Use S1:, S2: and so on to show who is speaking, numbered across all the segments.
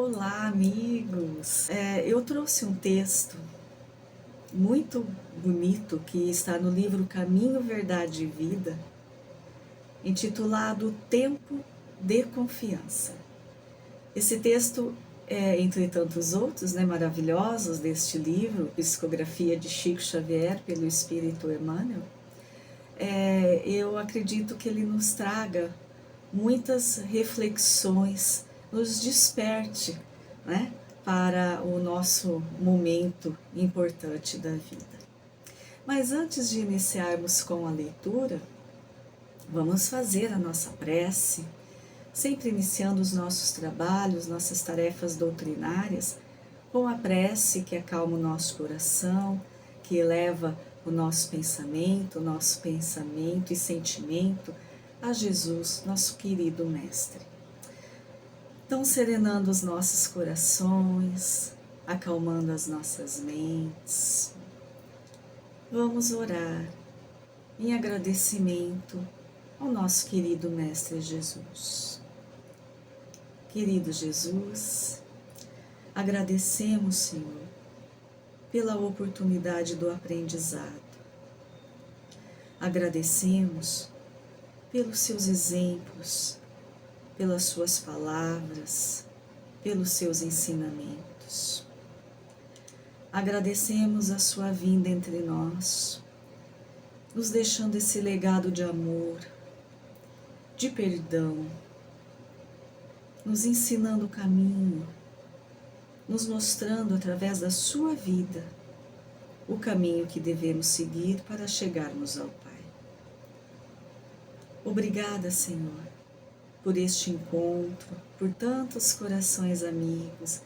S1: Olá, amigos! Eu trouxe um texto muito bonito que está no livro Caminho, Verdade e Vida, intitulado Tempo de Confiança. Esse texto é, entre tantos outros, maravilhosos deste livro, Psicografia de Chico Xavier, pelo Espírito Emmanuel. Eu acredito que ele nos traga muitas reflexões, nos desperte, para o nosso momento importante da vida. Mas antes de iniciarmos com a leitura, vamos fazer a nossa prece, sempre iniciando os nossos trabalhos, nossas tarefas doutrinárias, com a prece que acalma o nosso coração, que eleva o nosso pensamento e sentimento a Jesus, nosso querido Mestre. Então, serenando os nossos corações, acalmando as nossas mentes, vamos orar em agradecimento ao nosso querido Mestre Jesus. Querido Jesus, agradecemos, Senhor, pela oportunidade do aprendizado. Agradecemos pelos seus exemplos, pelas suas palavras, pelos seus ensinamentos. Agradecemos a sua vinda entre nós, nos deixando esse legado de amor, de perdão, nos ensinando o caminho, nos mostrando através da sua vida o caminho que devemos seguir para chegarmos ao Pai. Obrigada, Senhor, por este encontro, por tantos corações amigos,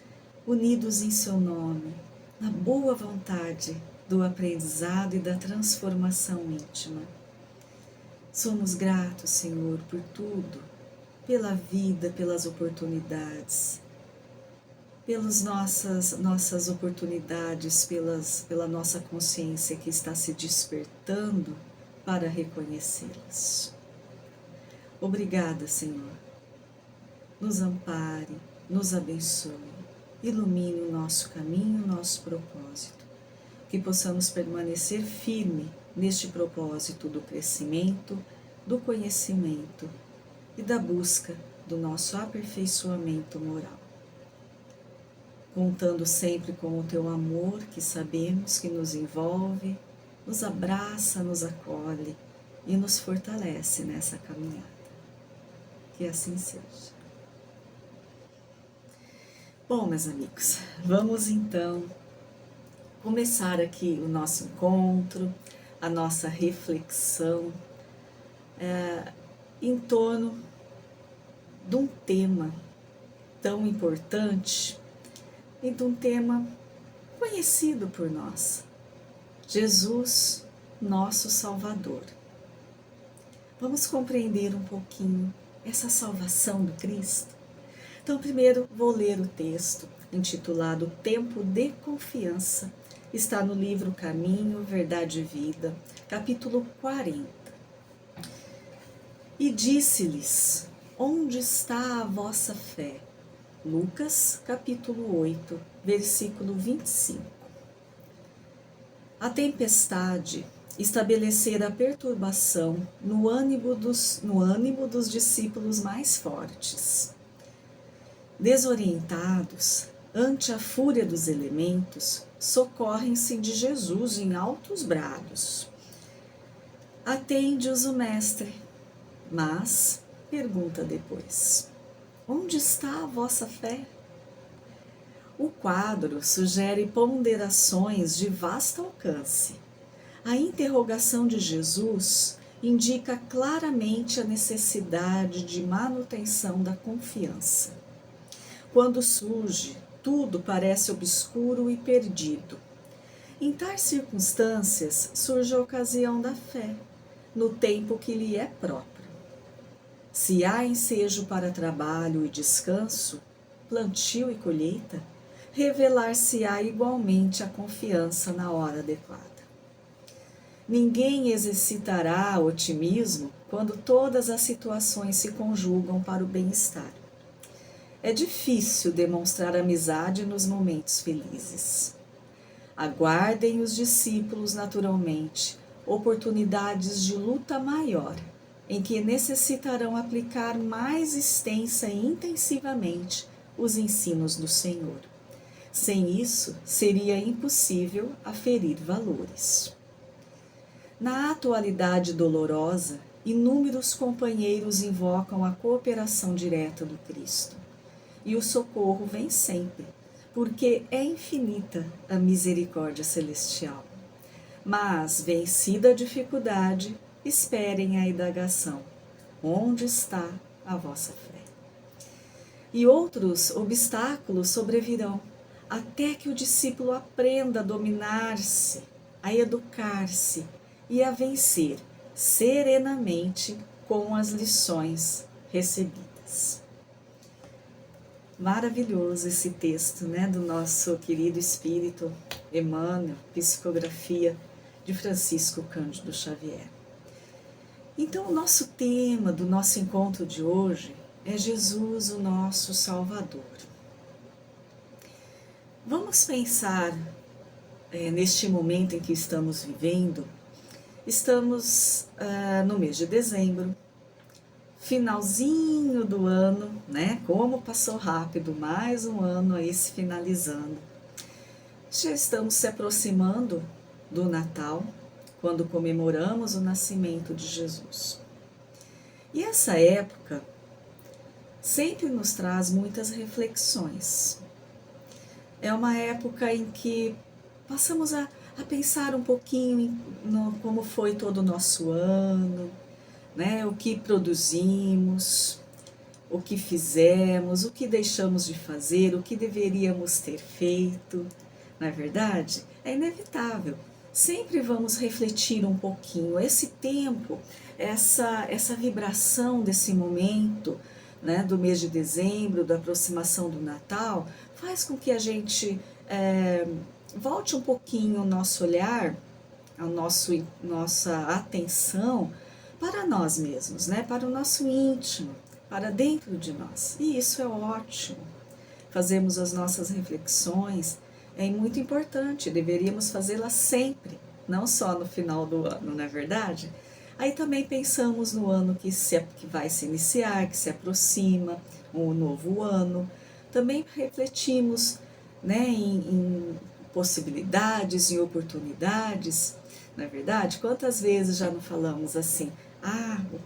S1: unidos em seu nome, na boa vontade do aprendizado e da transformação íntima. Somos gratos, Senhor, por tudo, pela vida, pelas oportunidades, pelas nossas oportunidades, pela nossa consciência que está se despertando para reconhecê-las. Obrigada, Senhor. Nos ampare, nos abençoe, ilumine o nosso caminho, o nosso propósito. Que possamos permanecer firme neste propósito do crescimento, do conhecimento e da busca do nosso aperfeiçoamento moral. Contando sempre com o teu amor, que sabemos que nos envolve, nos abraça, nos acolhe e nos fortalece nessa caminhada. Que assim seja. Bom, meus amigos, vamos então começar aqui o nosso encontro, a nossa reflexão em torno de um tema tão importante e de um tema conhecido por nós, Jesus, nosso Salvador. Vamos compreender um pouquinho essa salvação do Cristo? Então, primeiro vou ler o texto intitulado Tempo de Confiança. Está no livro Caminho, Verdade e Vida, capítulo 40. E disse-lhes: onde está a vossa fé? Lucas, capítulo 8, versículo 25. A tempestade estabelecera a perturbação no ânimo dos discípulos mais fortes. Desorientados ante a fúria dos elementos, socorrem-se de Jesus em altos brados. Atende-os o mestre, mas pergunta depois: onde está a vossa fé? O quadro sugere ponderações de vasto alcance. A interrogação de Jesus indica claramente a necessidade de manutenção da confiança. Quando surge, tudo parece obscuro e perdido. Em tais circunstâncias, surge a ocasião da fé, no tempo que lhe é próprio. Se há ensejo para trabalho e descanso, plantio e colheita, revelar-se-á igualmente a confiança na hora adequada. Ninguém exercitará otimismo quando todas as situações se conjugam para o bem-estar. é difícil demonstrar amizade nos momentos felizes. Aguardem os discípulos naturalmente oportunidades de luta maior, em que necessitarão aplicar mais extensa e intensivamente os ensinos do Senhor. Sem isso, seria impossível aferir valores. Na atualidade dolorosa, inúmeros companheiros invocam a cooperação direta do Cristo. E o socorro vem sempre, porque é infinita a misericórdia celestial. Mas, vencida a dificuldade, esperem a indagação: onde está a vossa fé? E outros obstáculos sobrevirão, até que o discípulo aprenda a dominar-se, a educar-se e a vencer serenamente com as lições recebidas. Maravilhoso esse texto, né, do nosso querido espírito Emmanuel, psicografia de Francisco Cândido Xavier. Então, o nosso tema do nosso encontro de hoje é Jesus, o nosso Salvador. Vamos pensar neste momento em que estamos vivendo. Estamos no mês de dezembro, finalzinho do ano, né? Como passou rápido, mais um ano aí se finalizando. Já estamos se aproximando do Natal, quando comemoramos o nascimento de Jesus. E essa época sempre nos traz muitas reflexões. É uma época em que passamos a pensar um pouquinho no como foi todo o nosso ano, né? O que produzimos, o que fizemos, o que deixamos de fazer, o que deveríamos ter feito. Não é verdade? É inevitável. Sempre vamos refletir um pouquinho. Esse tempo, essa vibração desse momento, né, do mês de dezembro, da aproximação do Natal, faz com que a gente volte um pouquinho o nosso olhar, nossa atenção para nós mesmos, né, para o nosso íntimo, para dentro de nós. E isso é ótimo. Fazemos as nossas reflexões. É muito importante, deveríamos fazê-la sempre, não só no final do ano, não é verdade? Aí também pensamos no ano que vai se iniciar, que se aproxima, um novo ano. Também refletimos, né, em possibilidades, em oportunidades, não é verdade? Quantas vezes já não falamos assim: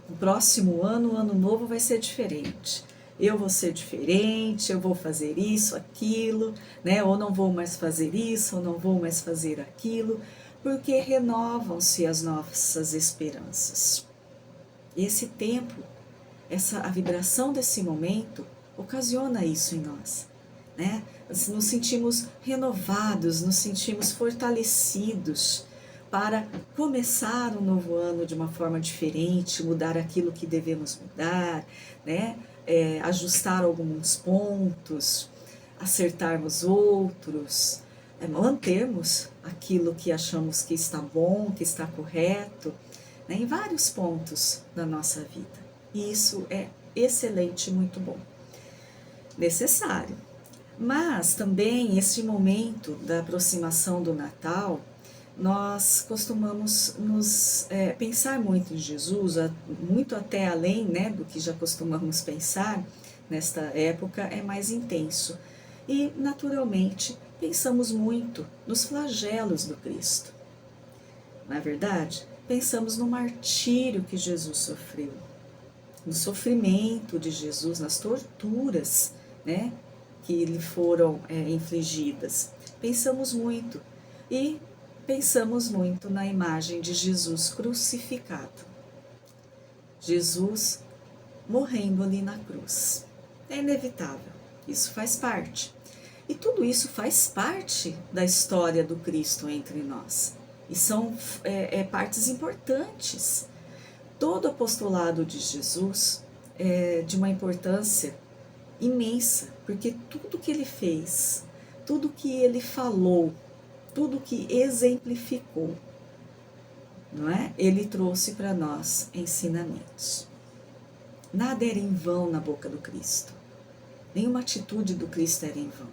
S1: o próximo ano, o ano novo vai ser diferente. Eu vou ser diferente, eu vou fazer isso, aquilo, né? Ou não vou mais fazer isso, ou não vou mais fazer aquilo, porque renovam-se as nossas esperanças. Esse tempo, a vibração desse momento, ocasiona isso em nós, né? Nos sentimos renovados, nos sentimos fortalecidos para começar um novo ano de uma forma diferente, mudar aquilo que devemos mudar, né? Ajustar alguns pontos, acertarmos outros, mantermos aquilo que achamos que está bom, que está correto, né, em vários pontos da nossa vida. E isso é excelente, muito bom, necessário. Mas também esse momento da aproximação do Natal, nós costumamos pensar muito em Jesus, muito até além, né, do que já costumamos pensar. Nesta época é mais intenso. E, naturalmente, pensamos muito nos flagelos do Cristo. Não é verdade? Pensamos no martírio que Jesus sofreu, no sofrimento de Jesus, nas torturas, né, que lhe foram infligidas. Pensamos muito. E pensamos muito na imagem de Jesus crucificado. Jesus morrendo ali na cruz. É inevitável, isso faz parte. E tudo isso faz parte da história do Cristo entre nós. E são partes importantes. Todo o apostolado de Jesus é de uma importância imensa, porque tudo que ele fez, tudo que ele falou, tudo que exemplificou, não é? Ele trouxe para nós ensinamentos. Nada era em vão na boca do Cristo. nenhuma atitude do Cristo era em vão.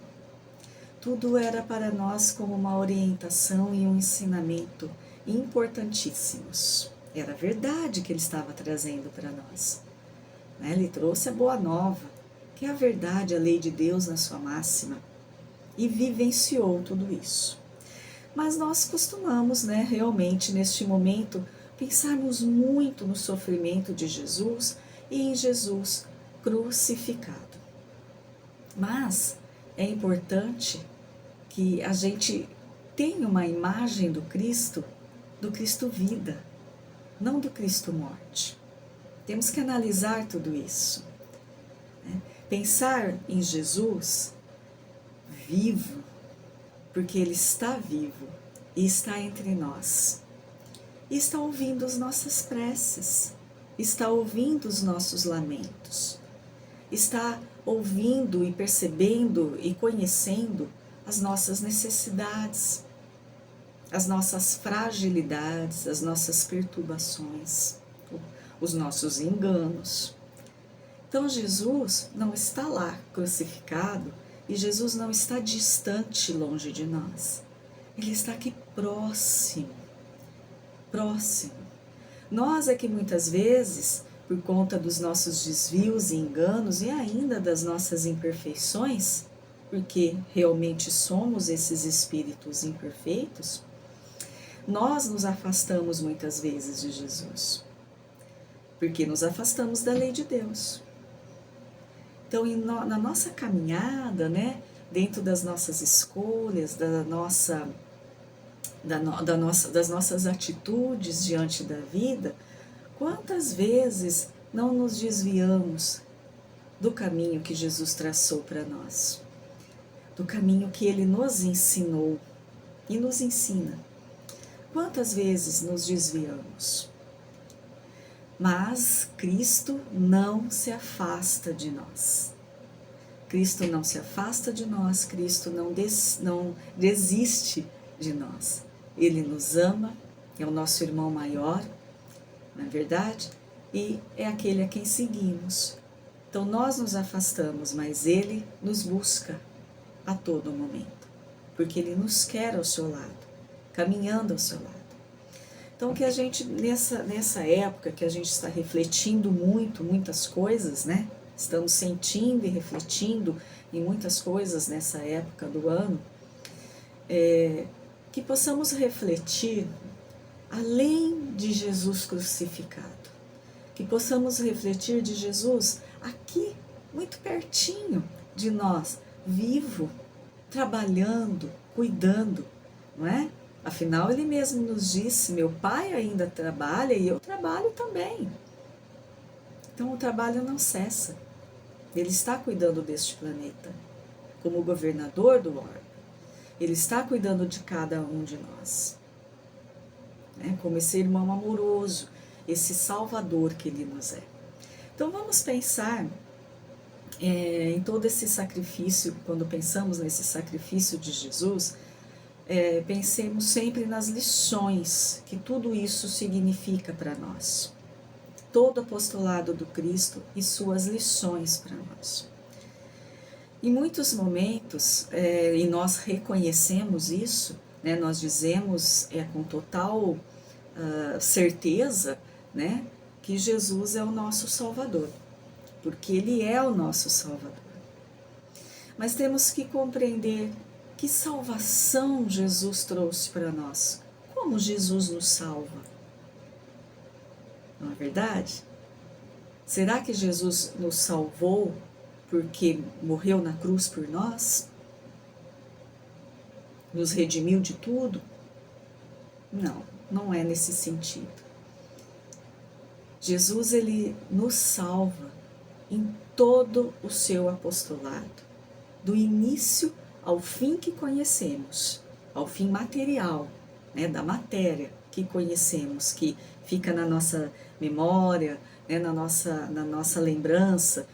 S1: Tudo era para nós como uma orientação e um ensinamento importantíssimos. Era a verdade que ele estava trazendo para nós. Ele trouxe a boa nova, que é a verdade, a lei de Deus na sua máxima, e vivenciou tudo isso. Mas nós costumamos, realmente, neste momento, pensarmos muito no sofrimento de Jesus e em Jesus crucificado. Mas é importante que a gente tenha uma imagem do Cristo vida, não do Cristo morte. Temos que analisar tudo isso. Pensar em Jesus vivo, porque Ele está vivo e está entre nós. E está ouvindo as nossas preces, está ouvindo os nossos lamentos, está ouvindo e percebendo e conhecendo as nossas necessidades, as nossas fragilidades, as nossas perturbações, os nossos enganos. Então Jesus não está lá crucificado e Jesus não está distante, longe de nós. Ele está aqui próximo. Nós é que muitas vezes, por conta dos nossos desvios e enganos e ainda das nossas imperfeições, porque realmente somos esses espíritos imperfeitos, nós nos afastamos muitas vezes de Jesus, porque nos afastamos da lei de Deus. Então, na nossa caminhada, dentro das nossas escolhas, das nossas atitudes diante da vida, quantas vezes não nos desviamos do caminho que Jesus traçou para nós, do caminho que Ele nos ensinou e nos ensina. Quantas vezes nos desviamos? Mas Cristo não se afasta de nós. Cristo não se afasta de nós, Cristo não desiste de nós. Ele nos ama, é o nosso irmão maior, não é verdade? E é aquele a quem seguimos. Então nós nos afastamos, mas Ele nos busca a todo momento, porque Ele nos quer ao seu lado, caminhando ao seu lado. Então que a gente, nessa época que a gente está refletindo muitas coisas, estamos sentindo e refletindo em muitas coisas nessa época do ano, que possamos refletir além de Jesus crucificado, que possamos refletir de Jesus aqui, muito pertinho de nós, vivo, trabalhando, cuidando, não é? Afinal, Ele mesmo nos disse, meu Pai ainda trabalha e eu trabalho também. Então o trabalho não cessa. Ele está cuidando deste planeta, como governador do orbe. Ele está cuidando de cada um de nós, como esse irmão amoroso, esse salvador que Ele nos é. Então vamos pensar em todo esse sacrifício, quando pensamos nesse sacrifício de Jesus, pensemos sempre nas lições que tudo isso significa para nós. Todo apostolado do Cristo e suas lições para nós. Em muitos momentos, e nós reconhecemos isso, nós dizemos com total certeza, que Jesus é o nosso Salvador, porque Ele é o nosso Salvador. Mas temos que compreender que salvação Jesus trouxe para nós. Como Jesus nos salva? Não é verdade? Será que Jesus nos salvou porque morreu na cruz por nós? Nos redimiu de tudo? Não, não é nesse sentido. Jesus, Ele nos salva em todo o seu apostolado, do início ao fim que conhecemos, ao fim material, da matéria que conhecemos, que fica na nossa memória, na nossa lembrança,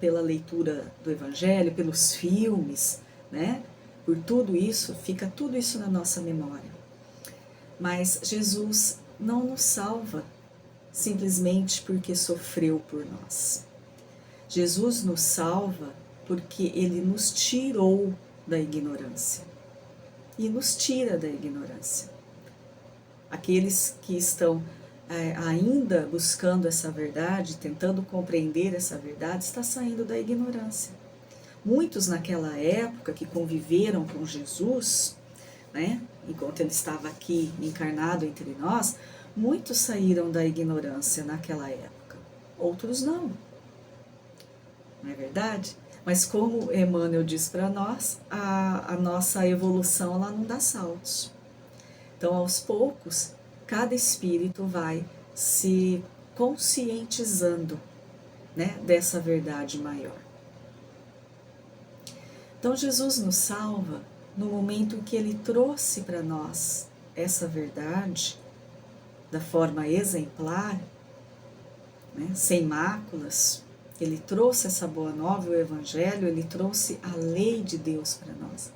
S1: pela leitura do Evangelho, pelos filmes, por tudo isso, fica tudo isso na nossa memória. Mas Jesus não nos salva simplesmente porque sofreu por nós. Jesus nos salva porque Ele nos tirou da ignorância. E nos tira da ignorância. Aqueles que estão ainda buscando essa verdade, tentando compreender essa verdade, está saindo da ignorância. Muitos naquela época que conviveram com Jesus, né, enquanto Ele estava aqui encarnado entre nós, muitos saíram da ignorância naquela época, outros não. Não é verdade? Mas como Emmanuel diz para nós, a nossa evolução ela não dá saltos. Então, aos poucos, cada espírito vai se conscientizando, né, dessa verdade maior. Então, Jesus nos salva no momento em que Ele trouxe para nós essa verdade da forma exemplar, né, sem máculas. Ele trouxe essa boa nova, o Evangelho, Ele trouxe a lei de Deus para nós.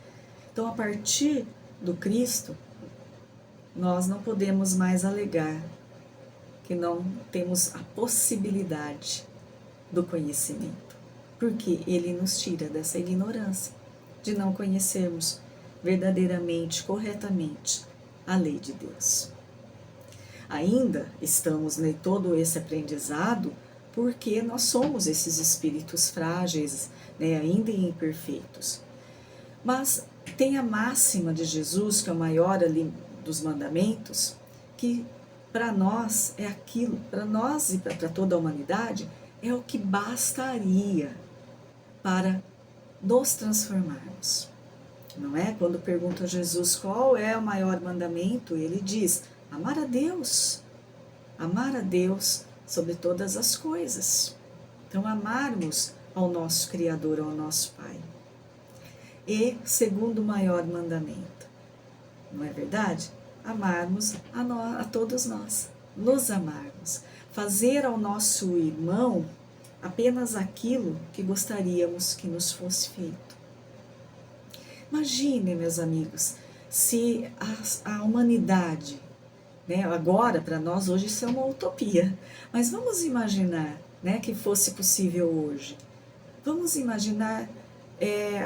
S1: Então, a partir do Cristo, nós não podemos mais alegar que não temos a possibilidade do conhecimento, porque Ele nos tira dessa ignorância de não conhecermos verdadeiramente, corretamente a lei de Deus. Ainda estamos em todo esse aprendizado porque nós somos esses espíritos frágeis, né, ainda imperfeitos. Mas tem a máxima de Jesus, que é o maior ali dos mandamentos, que para nós é aquilo, para nós e para toda a humanidade, é o que bastaria para nos transformarmos. Não é? Quando pergunta a Jesus qual é o maior mandamento, ele diz: amar a Deus sobre todas as coisas. Então, amarmos ao nosso Criador, ao nosso Pai. E segundo maior mandamento, não é verdade? Amarmos a todos nós, nos amarmos, fazer ao nosso irmão apenas aquilo que gostaríamos que nos fosse feito. Imagine, meus amigos, se a humanidade, né, agora para nós hoje isso é uma utopia, mas vamos imaginar, né, que fosse possível hoje. Vamos imaginar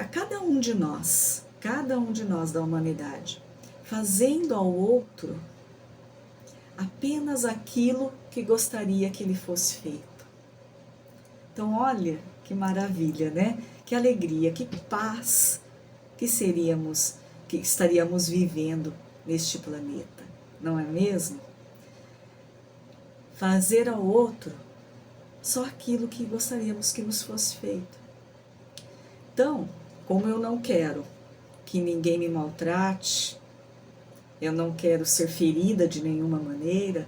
S1: a cada um de nós da humanidade, fazendo ao outro apenas aquilo que gostaria que lhe fosse feito. Então, olha que maravilha, né? Que alegria, que paz que estaríamos vivendo neste planeta, não é mesmo? Fazer ao outro só aquilo que gostaríamos que nos fosse feito. Então, como eu não quero que ninguém me maltrate, eu não quero ser ferida de nenhuma maneira,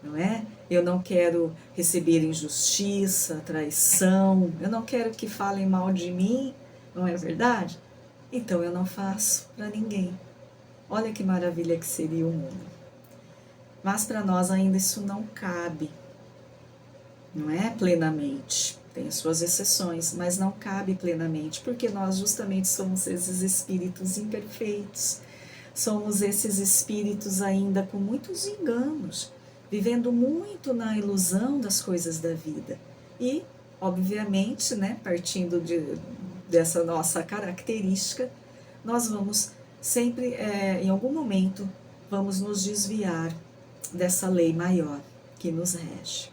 S1: não é? Eu não quero receber injustiça, traição, eu não quero que falem mal de mim, não é verdade? Então eu não faço para ninguém. Olha que maravilha que seria o mundo. Mas para nós ainda isso não cabe, não é plenamente. Tem as suas exceções, mas não cabe plenamente, porque nós justamente somos esses espíritos imperfeitos. Somos esses espíritos ainda com muitos enganos, vivendo muito na ilusão das coisas da vida. E, obviamente, né, partindo dessa nossa característica, nós vamos sempre, em algum momento, vamos nos desviar dessa lei maior que nos rege.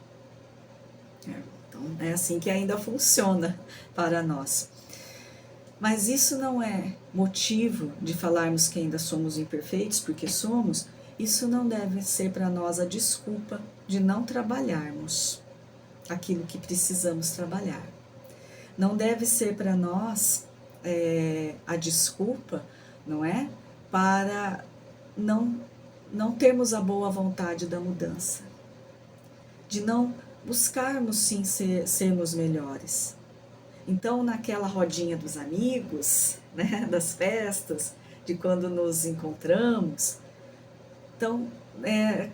S1: Então, é assim que ainda funciona para nós. Mas isso não é motivo de falarmos que ainda somos imperfeitos, porque somos. Isso não deve ser para nós a desculpa de não trabalharmos aquilo que precisamos trabalhar. Não deve ser para nós a desculpa, não é? Para não termos a boa vontade da mudança. De não buscarmos sim sermos melhores. Então, naquela rodinha dos amigos, né, das festas, de quando nos encontramos, então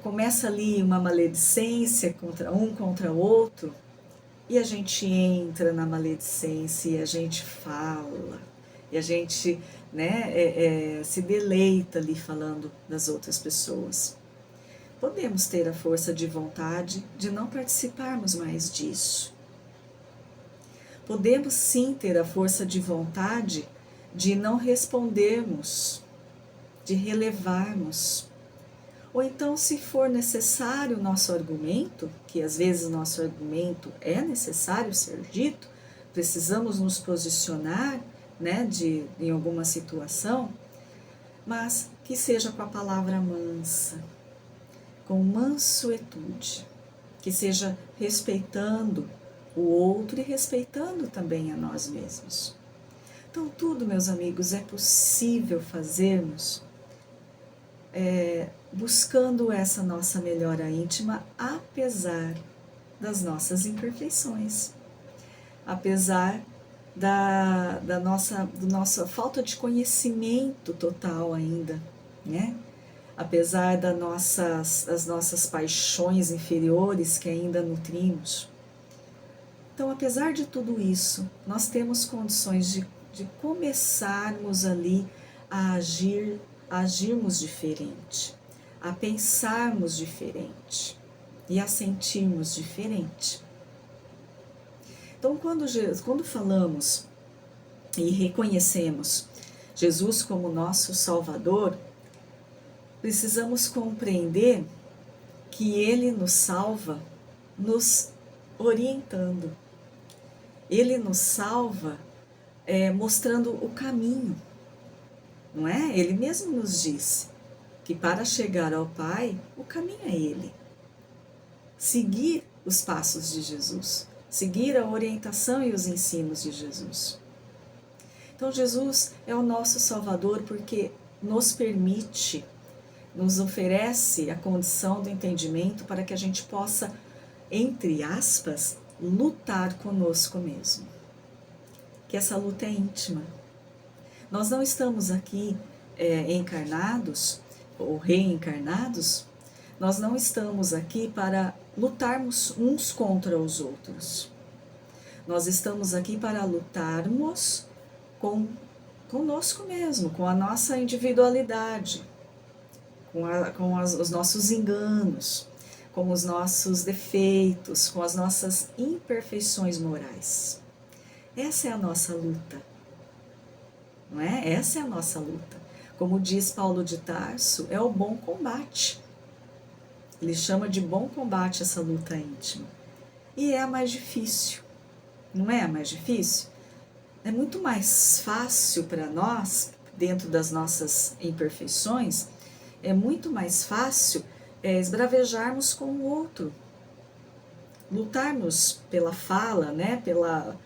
S1: começa ali uma maledicência contra o outro, e a gente entra na maledicência, e a gente fala, e a gente se deleita ali falando das outras pessoas. Podemos ter a força de vontade de não participarmos mais disso. Podemos sim ter a força de vontade de não respondermos, de relevarmos. Ou então, se for necessário o nosso argumento, que às vezes nosso argumento é necessário ser dito, precisamos nos posicionar, né, em alguma situação, mas que seja com a palavra mansa, com mansuetude, que seja respeitando o outro e respeitando também a nós mesmos. Então, tudo, meus amigos, é possível fazermos buscando essa nossa melhora íntima, apesar das nossas imperfeições, apesar da nossa falta de conhecimento total ainda, né? Apesar das nossas paixões inferiores que ainda nutrimos. Então, apesar de tudo isso, nós temos condições de começarmos ali a agirmos diferente, a pensarmos diferente e a sentirmos diferente. Então, quando falamos e reconhecemos Jesus como nosso Salvador, precisamos compreender que Ele nos salva nos orientando. Ele nos salva mostrando o caminho, não é? Ele mesmo nos disse que para chegar ao Pai, o caminho é Ele. Seguir os passos de Jesus, seguir a orientação e os ensinos de Jesus. Então, Jesus é o nosso Salvador porque nos permite, nos oferece a condição do entendimento para que a gente possa, entre aspas, lutar conosco mesmo. Que essa luta é íntima. Nós não estamos aqui encarnados ou reencarnados, nós não estamos aqui para lutarmos uns contra os outros. Nós estamos aqui para lutarmos conosco mesmo, com a nossa individualidade, com os nossos enganos, com os nossos defeitos, com as nossas imperfeições morais. Essa é a nossa luta, não é? Essa é a nossa luta. Como diz Paulo de Tarso, é o bom combate. Ele chama de bom combate essa luta íntima. E é a mais difícil, não é a mais difícil? É muito mais fácil para nós, dentro das nossas imperfeições, é muito mais fácil esbravejarmos com o outro, lutarmos pela fala, né, pela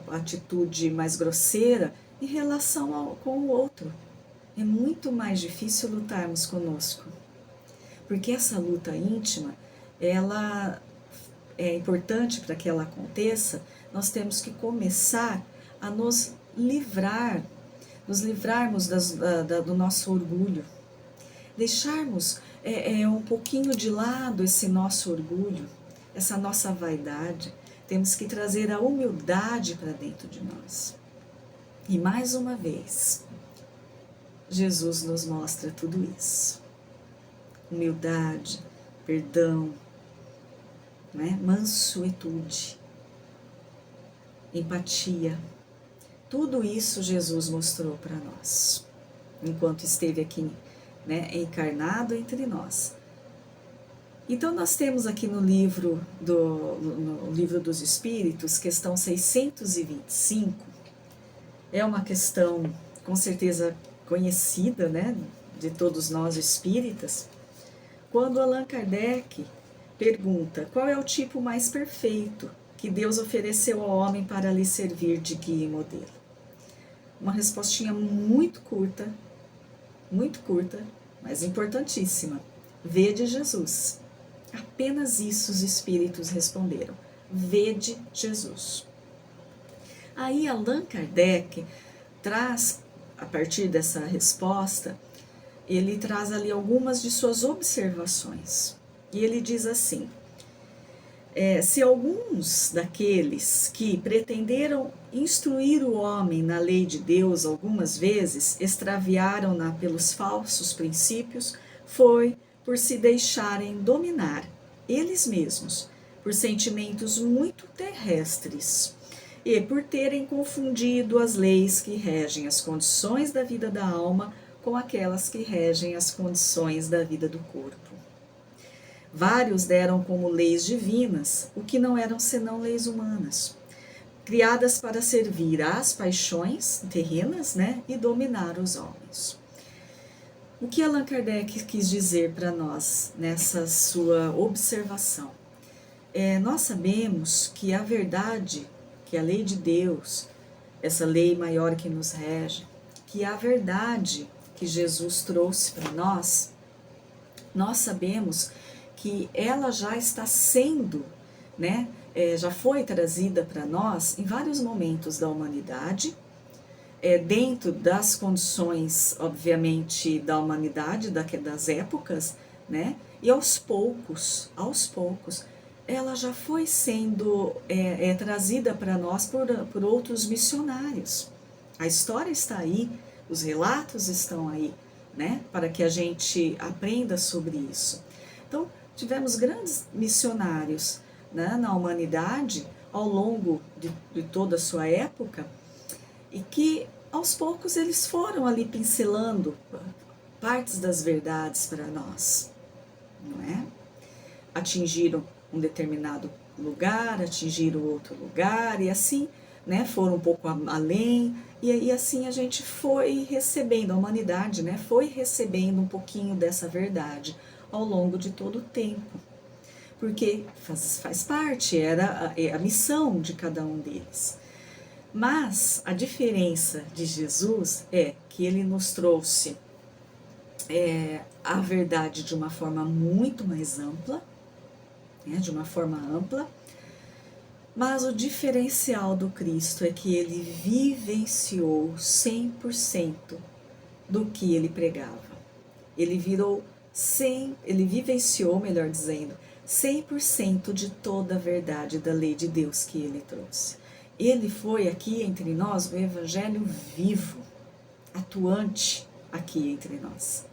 S1: atitude mais grosseira em relação com o outro. É muito mais difícil lutarmos conosco, porque essa luta íntima, ela é importante para que ela aconteça. Nós temos que começar a nos livrarmos do nosso orgulho, deixarmos um pouquinho de lado esse nosso orgulho, essa nossa vaidade. Temos que trazer a humildade para dentro de nós. E mais uma vez, Jesus nos mostra tudo isso. Humildade, perdão, né? Mansuetude, empatia. Tudo isso Jesus mostrou para nós, enquanto esteve aqui, né, encarnado entre nós. Então, nós temos aqui no livro dos Espíritos, questão 625, é uma questão com certeza conhecida, né, de todos nós espíritas, quando Allan Kardec pergunta qual é o tipo mais perfeito que Deus ofereceu ao homem para lhe servir de guia e modelo. Uma respostinha muito curta, mas importantíssima. Vede Jesus. Apenas isso os espíritos responderam. Vede Jesus. Aí Allan Kardec traz, a partir dessa resposta, ele traz ali algumas de suas observações. E ele diz assim: se alguns daqueles que pretenderam instruir o homem na lei de Deus algumas vezes extraviaram-na pelos falsos princípios, foi por se deixarem dominar eles mesmos por sentimentos muito terrestres, e por terem confundido as leis que regem as condições da vida da alma com aquelas que regem as condições da vida do corpo. Vários deram como leis divinas o que não eram senão leis humanas, criadas para servir às paixões terrenas, né, e dominar os homens. O que Allan Kardec quis dizer para nós nessa sua observação? Nós sabemos que a verdade, que a lei de Deus, essa lei maior que nos rege, que a verdade que Jesus trouxe para nós sabemos que ela já está sendo, né, já foi trazida para nós em vários momentos da humanidade, dentro das condições, obviamente, da humanidade, das épocas, né, e aos poucos, ela já foi sendo trazida para nós por outros missionários. A história está aí, os relatos estão aí, né, para que a gente aprenda sobre isso. Então, tivemos grandes missionários, né, na humanidade ao longo de toda a sua época, e que aos poucos eles foram ali pincelando partes das verdades para nós, não é? Atingiram um determinado lugar, atingiram outro lugar, e assim, né, foram um pouco além, e assim a gente foi recebendo, a humanidade, né, foi recebendo um pouquinho dessa verdade ao longo de todo o tempo, porque faz parte, era a missão de cada um deles. Mas a diferença de Jesus é que ele nos trouxe a verdade de uma forma muito mais ampla, né, de uma forma ampla, mas o diferencial do Cristo é que ele vivenciou 100% do que ele pregava. Ele vivenciou, melhor dizendo, 100% de toda a verdade da lei de Deus que ele trouxe. Ele foi aqui entre nós o evangelho vivo, atuante aqui entre nós.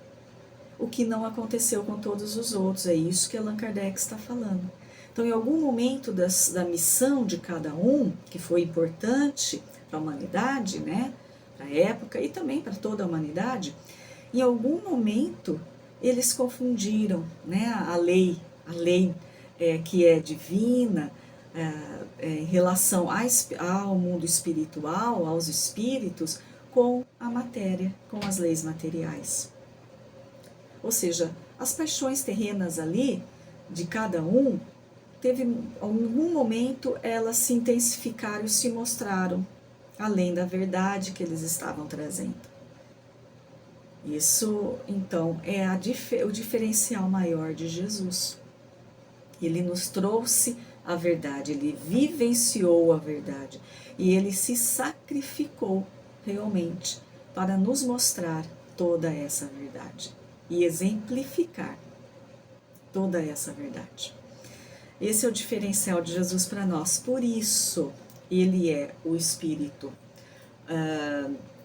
S1: O que não aconteceu com todos os outros, é isso que Allan Kardec está falando. Então, em algum momento da missão de cada um, que foi importante para a humanidade, né, para a época e também para toda a humanidade, em algum momento eles confundiram, né, a lei que é divina, em relação ao mundo espiritual, aos espíritos, com a matéria, com as leis materiais. Ou seja, as paixões terrenas ali, de cada um, teve algum momento elas se intensificaram e se mostraram além da verdade que eles estavam trazendo. Isso, então, é o diferencial maior de Jesus. Ele nos trouxe a verdade, ele vivenciou a verdade e ele se sacrificou realmente para nos mostrar toda essa verdade e exemplificar toda essa verdade. Esse é o diferencial de Jesus para nós. Por isso, ele é o Espírito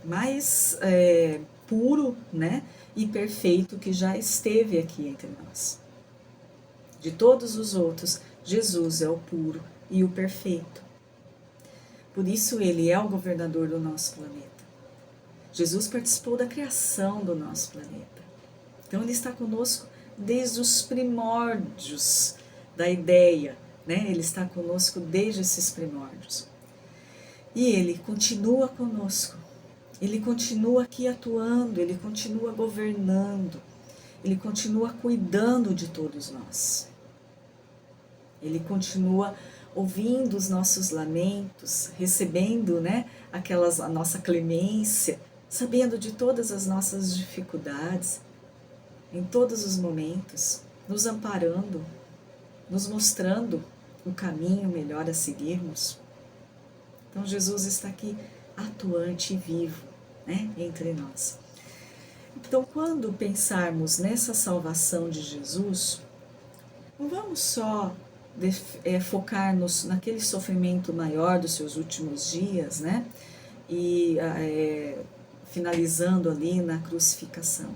S1: mais puro, né, e perfeito que já esteve aqui entre nós. De todos os outros, Jesus é o puro e o perfeito. Por isso, ele é o governador do nosso planeta. Jesus participou da criação do nosso planeta. Então, ele está conosco desde os primórdios da ideia, né? Ele está conosco desde esses primórdios. E ele continua conosco. Ele continua aqui atuando, ele continua governando, ele continua cuidando de todos nós. Ele continua ouvindo os nossos lamentos, recebendo, né, a nossa clemência, sabendo de todas as nossas dificuldades, em todos os momentos, nos amparando, nos mostrando o caminho melhor a seguirmos. Então, Jesus está aqui atuante e vivo, né, entre nós. Então, quando pensarmos nessa salvação de Jesus, não vamos só focar-nos naquele sofrimento maior dos seus últimos dias, né, e finalizando ali na crucificação.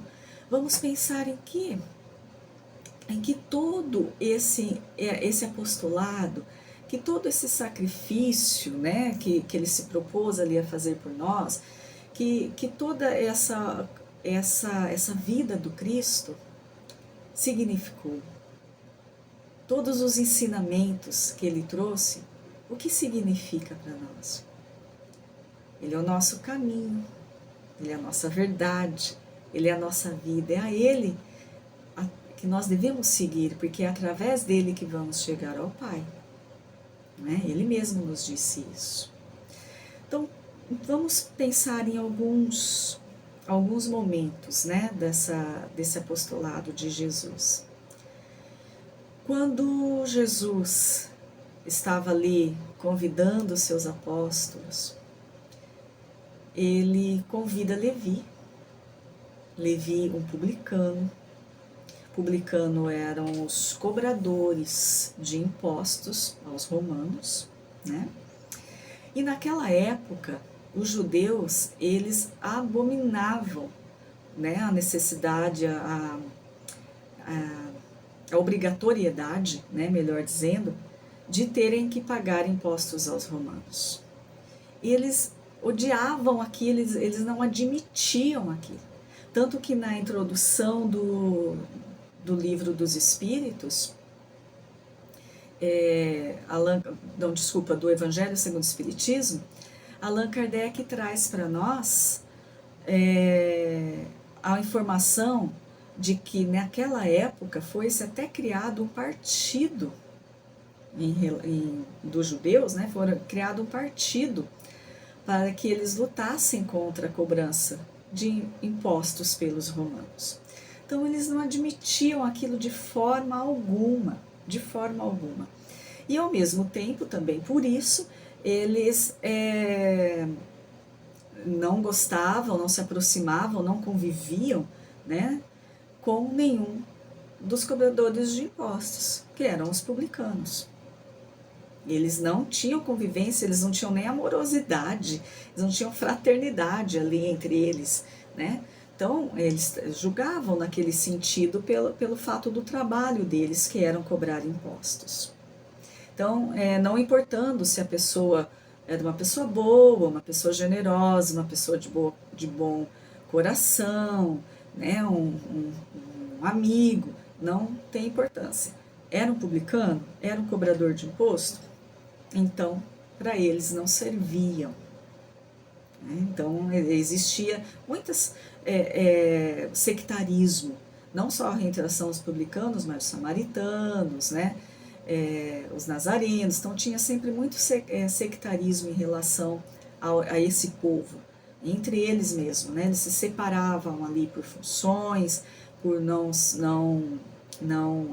S1: Vamos pensar em que todo esse apostolado, que todo esse sacrifício, né, que ele se propôs ali a fazer por nós, que toda essa vida do Cristo significou. Todos os ensinamentos que ele trouxe, o que significa para nós? Ele é o nosso caminho, ele é a nossa verdade, ele é a nossa vida, é a ele que nós devemos seguir, porque é através dele que vamos chegar ao Pai. Né? Ele mesmo nos disse isso. Então, vamos pensar em alguns momentos, né, desse apostolado de Jesus. Quando Jesus estava ali convidando os seus apóstolos, ele convida Levi, um publicano. Publicano eram os cobradores de impostos aos romanos, né? E naquela época, os judeus, eles abominavam, né, a necessidade, a obrigatoriedade, né, melhor dizendo, de terem que pagar impostos aos romanos. E eles odiavam aquilo, eles não admitiam aquilo. Tanto que na introdução do livro dos Espíritos, do Evangelho segundo o Espiritismo, Allan Kardec traz para nós a informação de que naquela época foi-se até criado um partido dos judeus, né, foi criado um partido para que eles lutassem contra a cobrança de impostos pelos romanos. Então, eles não admitiam aquilo de forma alguma, de forma alguma. E, ao mesmo tempo, também por isso, eles não gostavam, não se aproximavam, não conviviam, né, com nenhum dos cobradores de impostos, que eram os publicanos. Eles não tinham convivência, eles não tinham nem amorosidade, eles não tinham fraternidade ali entre eles, né? Então, eles julgavam naquele sentido pelo fato do trabalho deles, que eram cobrar impostos. Então, não importando se a pessoa era uma pessoa boa, uma pessoa generosa, uma pessoa de bom coração, né, um amigo, não tem importância. Era um publicano? Era um cobrador de imposto? Então, para eles não serviam. Então, existia muitas sectarismo, não só a interação dos publicanos, mas os samaritanos, né? Os nazarenos. Então, tinha sempre muito sectarismo em relação a esse povo, entre eles mesmos, né? Eles se separavam ali por funções, por não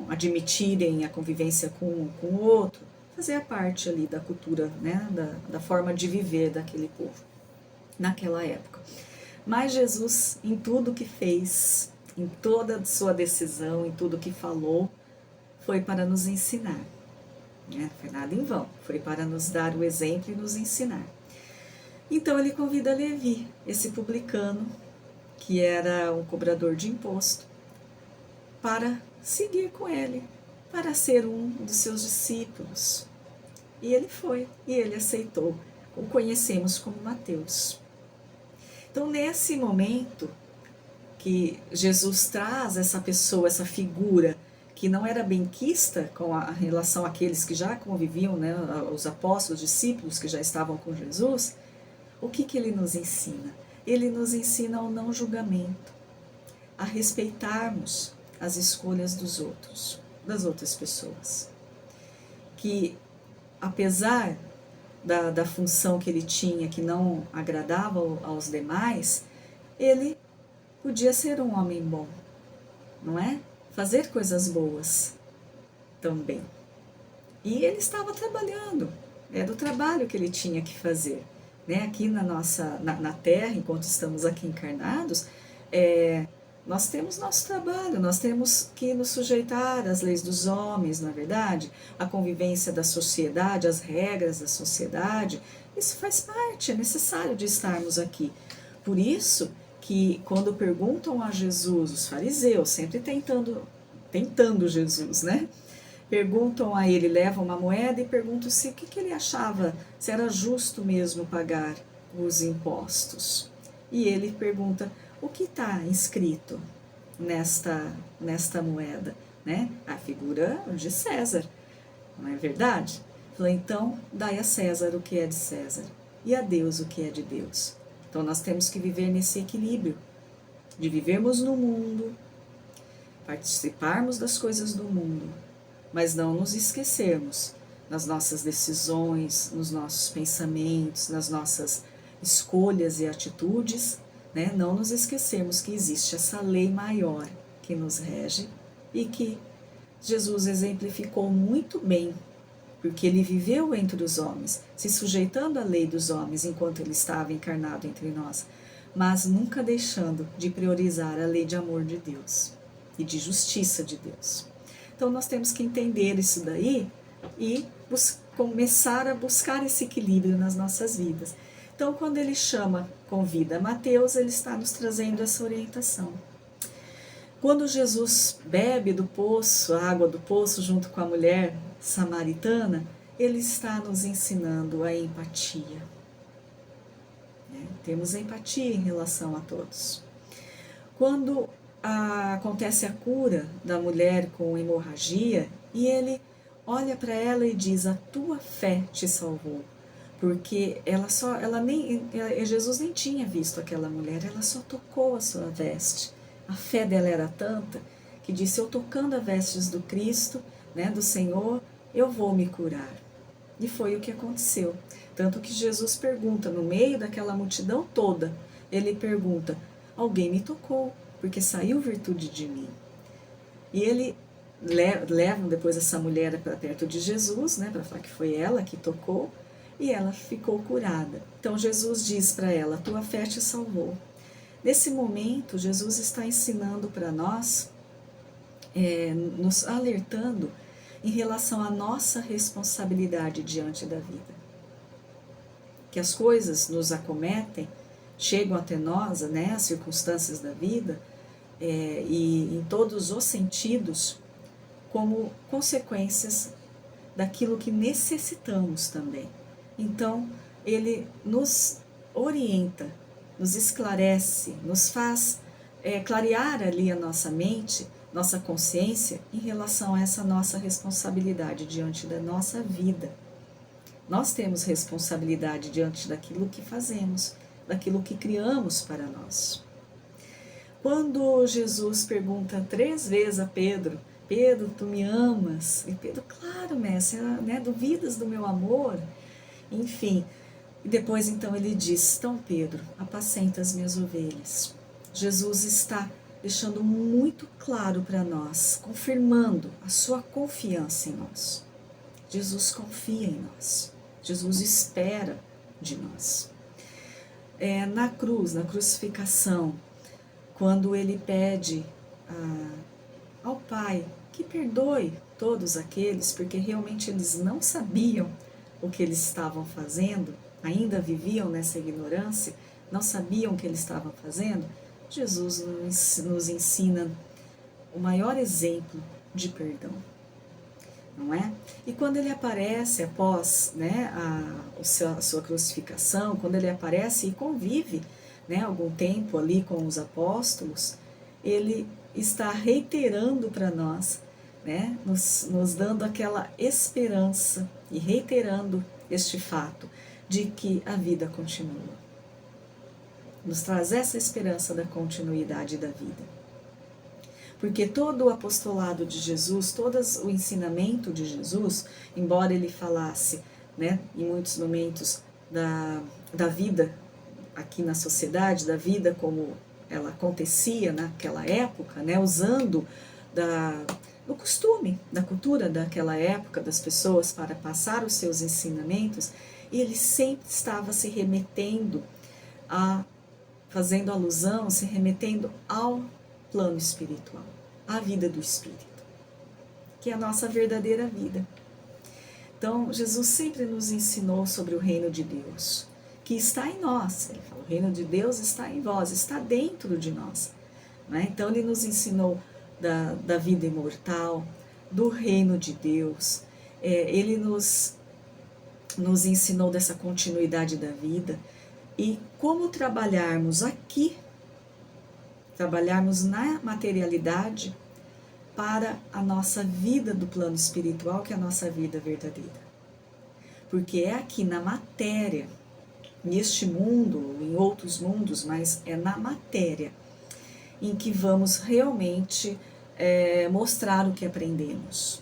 S1: admitirem a convivência com o outro, fazia parte ali da cultura, né? da forma de viver daquele povo naquela época. Mas Jesus, em tudo que fez, em toda a sua decisão, em tudo que falou, foi para nos ensinar. Não foi nada em vão, foi para nos dar o exemplo e nos ensinar. Então ele convida Levi, esse publicano, que era um cobrador de imposto, para seguir com ele, para ser um dos seus discípulos. E ele foi, e ele aceitou. O conhecemos como Mateus. Então, nesse momento que Jesus traz essa pessoa, essa figura, que não era benquista com a relação àqueles que já conviviam, né, os apóstolos, os discípulos que já estavam com Jesus, o que ele nos ensina? Ele nos ensina ao não julgamento, a respeitarmos as escolhas dos outros, das outras pessoas. Que, apesar da função que ele tinha, que não agradava aos demais, ele podia ser um homem bom, não é? Fazer coisas boas também. E ele estava trabalhando, era o trabalho que ele tinha que fazer. Né? Aqui na Terra, enquanto estamos aqui encarnados, nós temos nosso trabalho, nós temos que nos sujeitar às leis dos homens, não é verdade? A convivência da sociedade, as regras da sociedade, isso faz parte, é necessário de estarmos aqui. Por isso que quando perguntam a Jesus, os fariseus, sempre tentando Jesus, né? perguntam a ele, levam uma moeda e perguntam se o que ele achava, se era justo mesmo pagar os impostos. E ele pergunta, o que está inscrito nesta moeda? Né? A figura de César, não é verdade? Falou, então, dai a César o que é de César e a Deus o que é de Deus. Então, nós temos que viver nesse equilíbrio, de vivermos no mundo, participarmos das coisas do mundo, mas não nos esquecermos nas nossas decisões, nos nossos pensamentos, nas nossas escolhas e atitudes, né? Não nos esquecermos que existe essa lei maior que nos rege e que Jesus exemplificou muito bem, porque ele viveu entre os homens, se sujeitando à lei dos homens enquanto ele estava encarnado entre nós, mas nunca deixando de priorizar a lei de amor de Deus e de justiça de Deus. Então nós temos que entender isso daí e começar a buscar esse equilíbrio nas nossas vidas. Então quando ele convida Mateus, ele está nos trazendo essa orientação. Quando Jesus bebe do poço, a água do poço, junto com a mulher samaritana, ele está nos ensinando a empatia. Temos empatia em relação a todos. Quando acontece a cura da mulher com hemorragia, e ele olha para ela e diz, a tua fé te salvou. Porque Jesus nem tinha visto aquela mulher, ela só tocou a sua veste. A fé dela era tanta que disse, eu tocando as vestes do Cristo, né, do Senhor, eu vou me curar. E foi o que aconteceu. Tanto que Jesus pergunta, no meio daquela multidão toda, ele pergunta, alguém me tocou, porque saiu virtude de mim. E ele levam depois essa mulher para perto de Jesus, né, para falar que foi ela que tocou, e ela ficou curada. Então Jesus diz para ela, tua fé te salvou. Nesse momento, Jesus está ensinando para nós, nos alertando em relação à nossa responsabilidade diante da vida. Que as coisas nos acometem, chegam até nós, né, as circunstâncias da vida, e em todos os sentidos, como consequências daquilo que necessitamos também. Então, ele nos orienta, nos esclarece, nos faz clarear ali a nossa mente, nossa consciência em relação a essa nossa responsabilidade diante da nossa vida. Nós temos responsabilidade diante daquilo que fazemos, daquilo que criamos para nós. Quando Jesus pergunta 3 vezes a Pedro, Pedro, tu me amas? E Pedro, claro, mestre, né, duvidas do meu amor? Enfim, e depois então ele diz, então Pedro, apacenta as minhas ovelhas. Jesus está deixando muito claro para nós, confirmando a sua confiança em nós. Jesus confia em nós, Jesus espera de nós. Na cruz, na crucificação, quando ele pede ao Pai que perdoe todos aqueles, porque realmente eles não sabiam o que eles estavam fazendo, ainda viviam nessa ignorância, não sabiam o que eles estavam fazendo, Jesus nos ensina o maior exemplo de perdão, não é? E quando ele aparece após, né, a sua crucificação, quando ele aparece e convive, né, algum tempo ali com os apóstolos, ele está reiterando para nós, né, nos dando aquela esperança e reiterando este fato de que a vida continua. Nos traz essa esperança da continuidade da vida. Porque todo o apostolado de Jesus, todo o ensinamento de Jesus, embora ele falasse, né, em muitos momentos da vida aqui na sociedade, da vida como ela acontecia naquela época, né, usando do costume, da cultura daquela época, das pessoas para passar os seus ensinamentos, e ele sempre estava se remetendo fazendo alusão, se remetendo ao plano espiritual, à vida do Espírito, que é a nossa verdadeira vida. Então, Jesus sempre nos ensinou sobre o reino de Deus, que está em nós. Ele fala, o reino de Deus está em vós, está dentro de nós. Né? Então, ele nos ensinou da vida imortal, do reino de Deus. Ele nos ensinou dessa continuidade da vida e como trabalharmos aqui, trabalharmos na materialidade para a nossa vida do plano espiritual, que é a nossa vida verdadeira. Porque é aqui na matéria, neste mundo, em outros mundos, mas é na matéria em que vamos realmente mostrar o que aprendemos.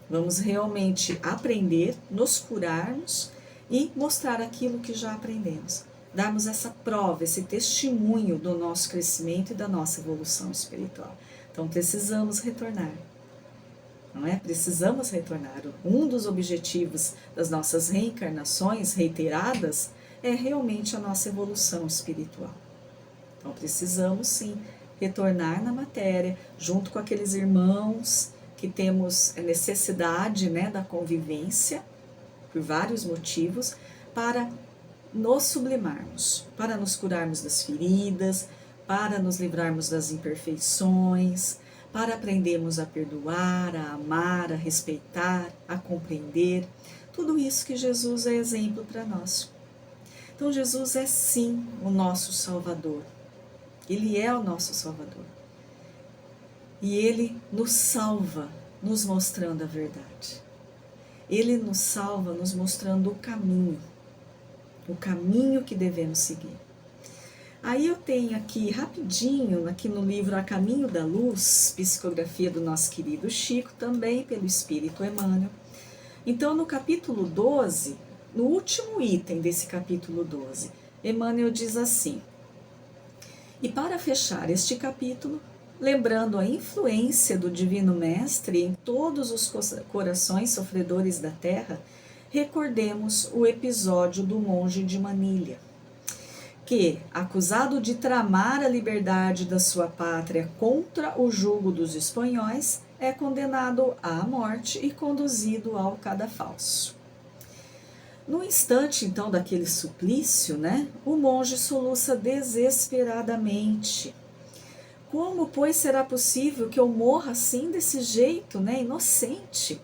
S1: Vamos realmente aprender, nos curarmos e mostrar aquilo que já aprendemos. Darmos essa prova, esse testemunho do nosso crescimento e da nossa evolução espiritual. Então precisamos retornar, não é? Precisamos retornar. Um dos objetivos das nossas reencarnações reiteradas é realmente a nossa evolução espiritual. Então precisamos sim retornar na matéria, junto com aqueles irmãos que temos necessidade, né, da convivência, por vários motivos, para nos sublimarmos, para nos curarmos das feridas, para nos livrarmos das imperfeições, para aprendermos a perdoar, a amar, a respeitar, a compreender, tudo isso que Jesus é exemplo para nós. Então Jesus é sim o nosso Salvador, Ele é o nosso Salvador. E Ele nos salva, nos mostrando a verdade. Ele nos salva, nos mostrando o caminho que devemos seguir. Aí eu tenho aqui rapidinho, aqui no livro A Caminho da Luz, psicografia do nosso querido Chico, também pelo Espírito Emmanuel. Então no capítulo 12, no último item desse capítulo 12, Emmanuel diz assim: e para fechar este capítulo, lembrando a influência do Divino Mestre em todos os corações sofredores da Terra, recordemos o episódio do monge de Manilha, que, acusado de tramar a liberdade da sua pátria contra o jugo dos espanhóis, é condenado à morte e conduzido ao cadafalso. No instante, então, daquele suplício, né, o monge soluça desesperadamente. Como, pois, será possível que eu morra assim, desse jeito, né, inocente?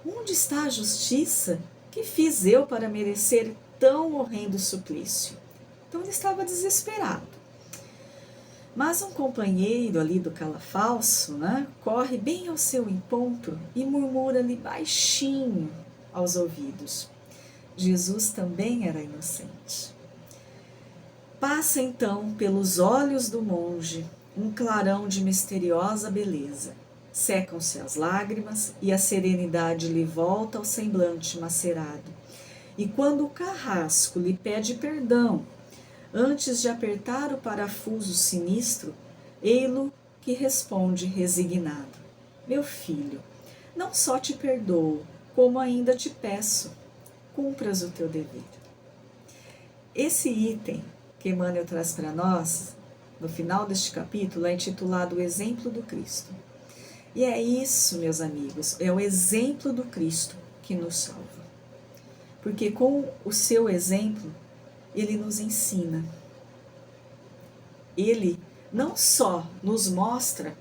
S1: Onde está a justiça? Que fiz eu para merecer tão horrendo suplício? Então ele estava desesperado. Mas um companheiro ali do calafalso, né, corre bem ao seu encontro e murmura-lhe baixinho aos ouvidos: Jesus também era inocente. Passa então pelos olhos do monge um clarão de misteriosa beleza. Secam-se as lágrimas e a serenidade lhe volta ao semblante macerado. E quando o carrasco lhe pede perdão, antes de apertar o parafuso sinistro, ei-lo que responde resignado: meu filho, não só te perdoo, como ainda te peço, cumpras o teu dever. Esse item que Emmanuel traz para nós, no final deste capítulo, é intitulado O Exemplo do Cristo. E é isso, meus amigos, é o exemplo do Cristo que nos salva. Porque com o seu exemplo, ele nos ensina. Ele não só nos mostra,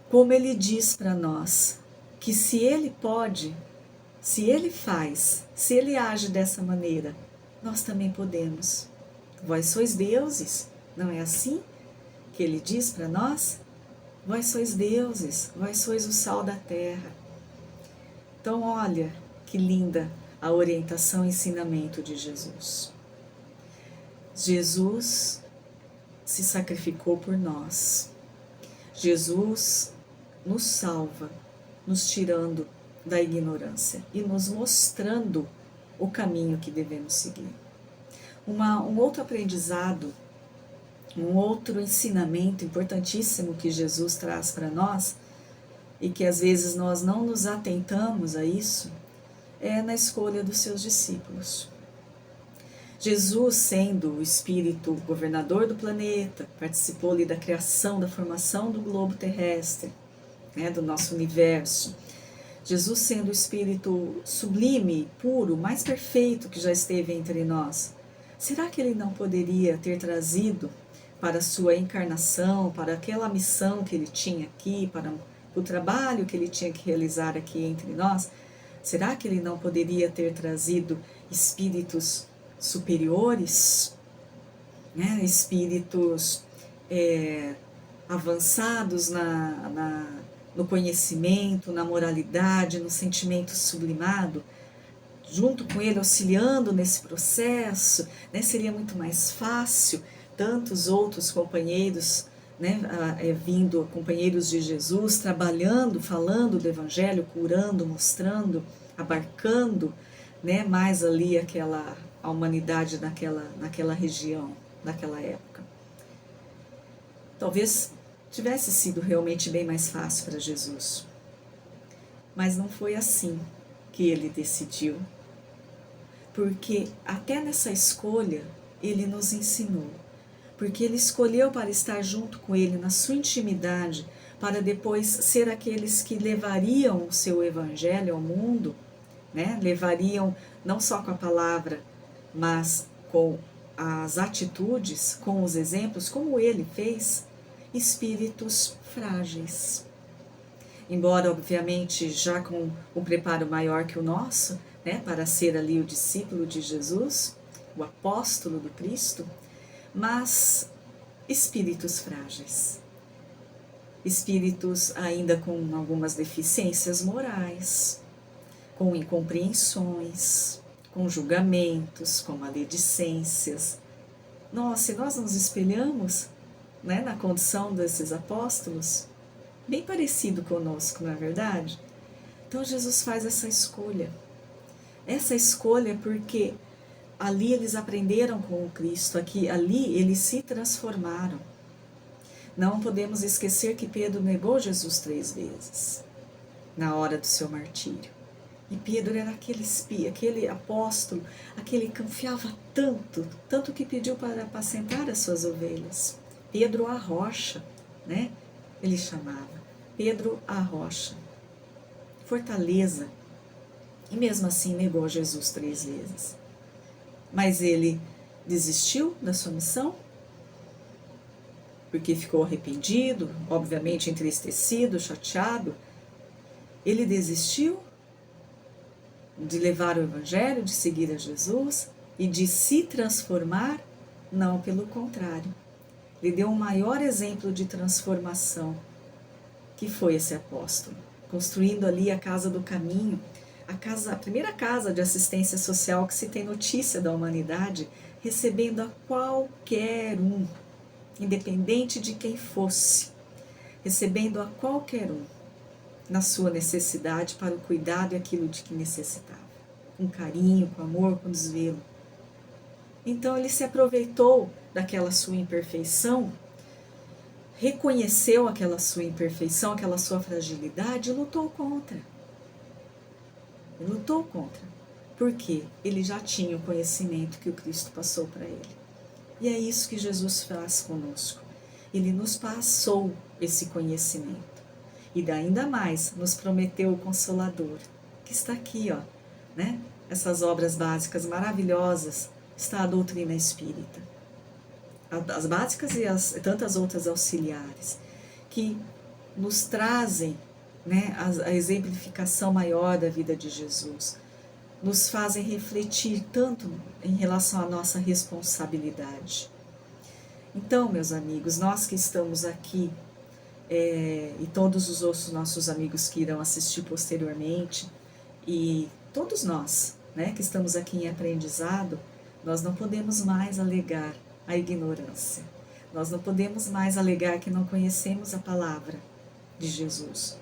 S1: como ele diz para nós que se ele pode, se ele faz, se ele age dessa maneira, nós também podemos. Vós sois deuses, não é assim que ele diz para nós? Vós sois deuses, vós sois o sal da terra. Então olha que linda a orientação e ensinamento de Jesus. Jesus se sacrificou por nós. Jesus nos salva, nos tirando da ignorância e nos mostrando o caminho que devemos seguir. Um outro aprendizado, um outro ensinamento importantíssimo que Jesus traz para nós, e que às vezes nós não nos atentamos a isso, é na escolha dos seus discípulos. Jesus, sendo o Espírito governador do planeta, participou ali da criação, da formação do globo terrestre, né, do nosso universo. Jesus, sendo o Espírito sublime, puro, mais perfeito que já esteve entre nós, será que ele não poderia ter trazido para a sua encarnação, para aquela missão que ele tinha aqui, para o trabalho que ele tinha que realizar aqui entre nós, será que ele não poderia ter trazido espíritos superiores, né? Espíritos avançados no conhecimento, na moralidade, no sentimento sublimado, junto com ele, auxiliando nesse processo, né? Seria muito mais fácil tantos outros companheiros, né? Vindo, companheiros de Jesus, trabalhando, falando do Evangelho, curando, mostrando, abarcando, né? Mais ali a humanidade naquela região, naquela época. Talvez tivesse sido realmente bem mais fácil para Jesus, mas não foi assim que ele decidiu, porque até nessa escolha ele nos ensinou, porque ele escolheu para estar junto com ele na sua intimidade, para depois ser aqueles que levariam o seu evangelho ao mundo, né? Levariam não só com a palavra, mas com as atitudes, com os exemplos, como ele fez, espíritos frágeis. Embora, obviamente, já com um preparo maior que o nosso, né, para ser ali o discípulo de Jesus, o apóstolo do Cristo, mas espíritos frágeis. Espíritos ainda com algumas deficiências morais, com incompreensões, com julgamentos, com maledicências. Se nós nos espelhamos, né, na condição desses apóstolos, bem parecido conosco, não é verdade? Então Jesus faz essa escolha porque ali eles aprenderam com o Cristo, ali eles se transformaram. Não podemos esquecer que Pedro negou Jesus 3 vezes, na hora do seu martírio. E Pedro era aquele apóstolo, aquele que confiava tanto que pediu para apacentar as suas ovelhas. Pedro a rocha, né? Ele chamava Pedro a rocha, fortaleza. E mesmo assim negou Jesus 3 vezes. Mas ele desistiu da sua missão, porque ficou arrependido, obviamente entristecido, chateado. Ele desistiu de levar o Evangelho, de seguir a Jesus e de se transformar? Não, pelo contrário. Ele deu um maior exemplo de transformação, que foi esse apóstolo, construindo ali a Casa do Caminho, a primeira casa de assistência social que se tem notícia da humanidade, recebendo a qualquer um, independente de quem fosse, recebendo a qualquer um, na sua necessidade para o cuidado e aquilo de que necessitava, com carinho, com amor, com desvelo. Então ele se aproveitou daquela sua imperfeição, reconheceu aquela sua imperfeição, aquela sua fragilidade e lutou contra. Ele lutou contra. Por quê? Ele já tinha o conhecimento que o Cristo passou para ele. E é isso que Jesus faz conosco. Ele nos passou esse conhecimento. E ainda mais, nos prometeu o Consolador, que está aqui, ó, né? Essas obras básicas maravilhosas, está a doutrina espírita. As básicas e tantas outras auxiliares, que nos trazem, né, a exemplificação maior da vida de Jesus, nos fazem refletir tanto em relação à nossa responsabilidade. Então, meus amigos, nós que estamos aqui, e todos os outros nossos amigos que irão assistir posteriormente, e todos nós, né, que estamos aqui em aprendizado, nós não podemos mais alegar a ignorância. Nós não podemos mais alegar que não conhecemos a palavra de Jesus.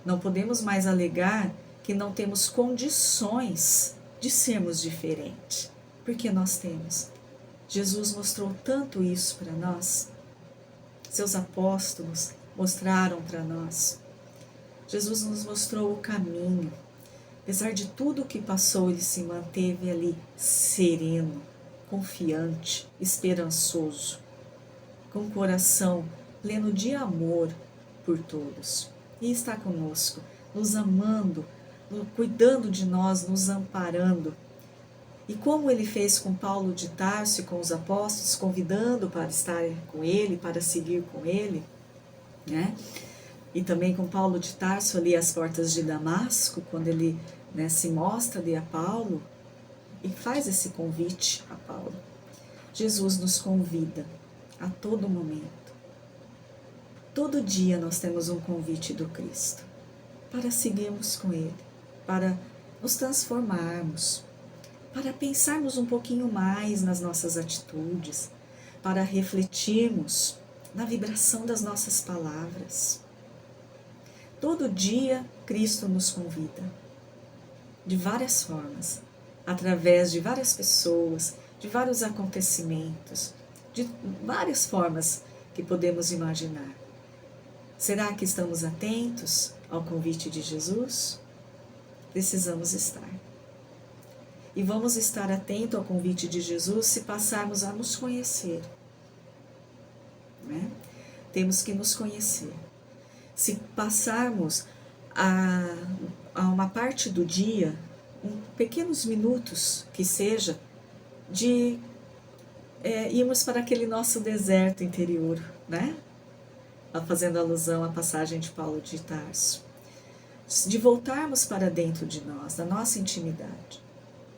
S1: Não podemos mais alegar que não temos condições de sermos diferentes, porque nós temos. Jesus mostrou tanto isso para nós. Seus apóstolos mostraram para nós. Jesus nos mostrou o caminho. Apesar de tudo o que passou, ele se manteve ali sereno, confiante, esperançoso, com o coração pleno de amor por todos. E está conosco, nos amando, cuidando de nós, nos amparando. E como ele fez com Paulo de Tarso e com os apóstolos, convidando para estar com ele, para seguir com ele, né? E também com Paulo de Tarso ali às portas de Damasco, quando ele, né, se mostra ali a Paulo e faz esse convite a Paulo. Jesus nos convida a todo momento. Todo dia nós temos um convite do Cristo para seguirmos com Ele, para nos transformarmos, para pensarmos um pouquinho mais nas nossas atitudes, para refletirmos na vibração das nossas palavras. Todo dia Cristo nos convida, de várias formas, através de várias pessoas, de vários acontecimentos, de várias formas que podemos imaginar. Será que estamos atentos ao convite de Jesus? Precisamos estar. E vamos estar atentos ao convite de Jesus se passarmos a nos conhecer. Né? Temos que nos conhecer. Se passarmos a uma parte do dia, pequenos minutos que seja, de irmos para aquele nosso deserto interior, né? Fazendo alusão à passagem de Paulo de Tarso. De voltarmos para dentro de nós, da nossa intimidade.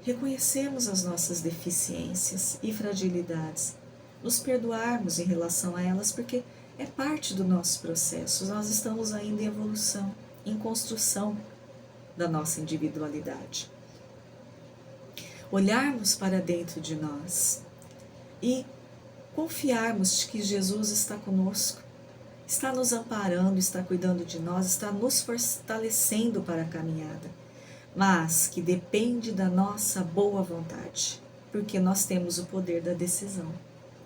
S1: Reconhecermos as nossas deficiências e fragilidades, nos perdoarmos em relação a elas, porque é parte do nosso processo. Nós estamos ainda em evolução, em construção da nossa individualidade. Olharmos para dentro de nós e confiarmos de que Jesus está conosco, está nos amparando, está cuidando de nós, está nos fortalecendo para a caminhada, mas que depende da nossa boa vontade, porque nós temos o poder da decisão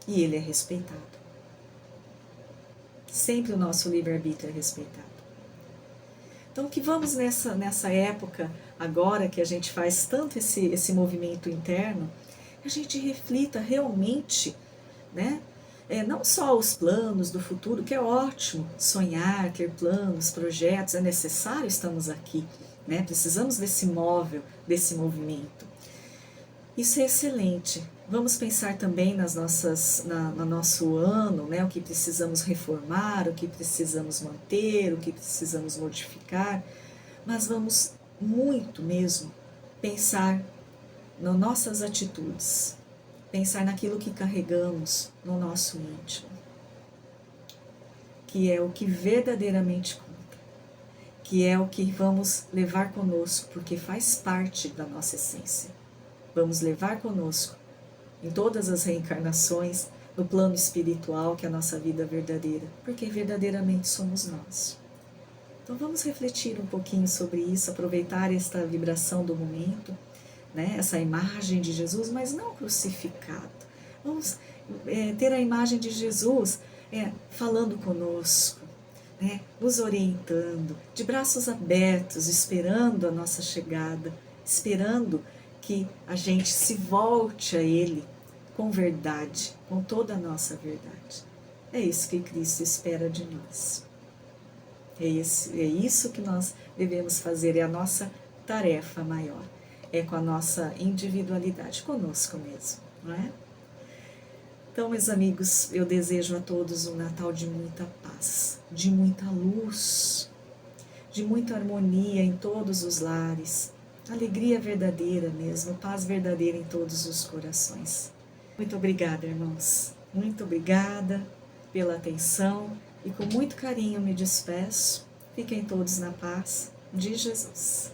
S1: e ele é respeitado. Sempre o nosso livre-arbítrio é respeitado. Então, que vamos nessa época, agora que a gente faz tanto esse movimento interno, a gente reflita realmente, né? Não só os planos do futuro, que é ótimo sonhar, ter planos, projetos, é necessário, estamos aqui, né? Precisamos desse móvel, desse movimento. Isso é excelente. Vamos pensar também no nosso ano, né? O que precisamos reformar, o que precisamos manter, o que precisamos modificar, mas vamos muito mesmo pensar nas nossas atitudes, pensar naquilo que carregamos no nosso íntimo, que é o que verdadeiramente conta, que é o que vamos levar conosco, porque faz parte da nossa essência. Vamos levar conosco em todas as reencarnações, no plano espiritual, que é a nossa vida verdadeira, porque verdadeiramente somos nós. Então vamos refletir um pouquinho sobre isso, aproveitar esta vibração do momento, né? Essa imagem de Jesus, mas não crucificado. Vamos ter a imagem de Jesus falando conosco, né? Nos orientando, de braços abertos, esperando a nossa chegada, esperando que a gente se volte a Ele com verdade, com toda a nossa verdade. É isso que Cristo espera de nós. É isso que nós devemos fazer, é a nossa tarefa maior. É com a nossa individualidade, conosco mesmo, não é? Então, meus amigos, eu desejo a todos um Natal de muita paz, de muita luz, de muita harmonia em todos os lares, alegria verdadeira mesmo, paz verdadeira em todos os corações. Muito obrigada, irmãos. Muito obrigada pela atenção e com muito carinho me despeço. Fiquem todos na paz de Jesus.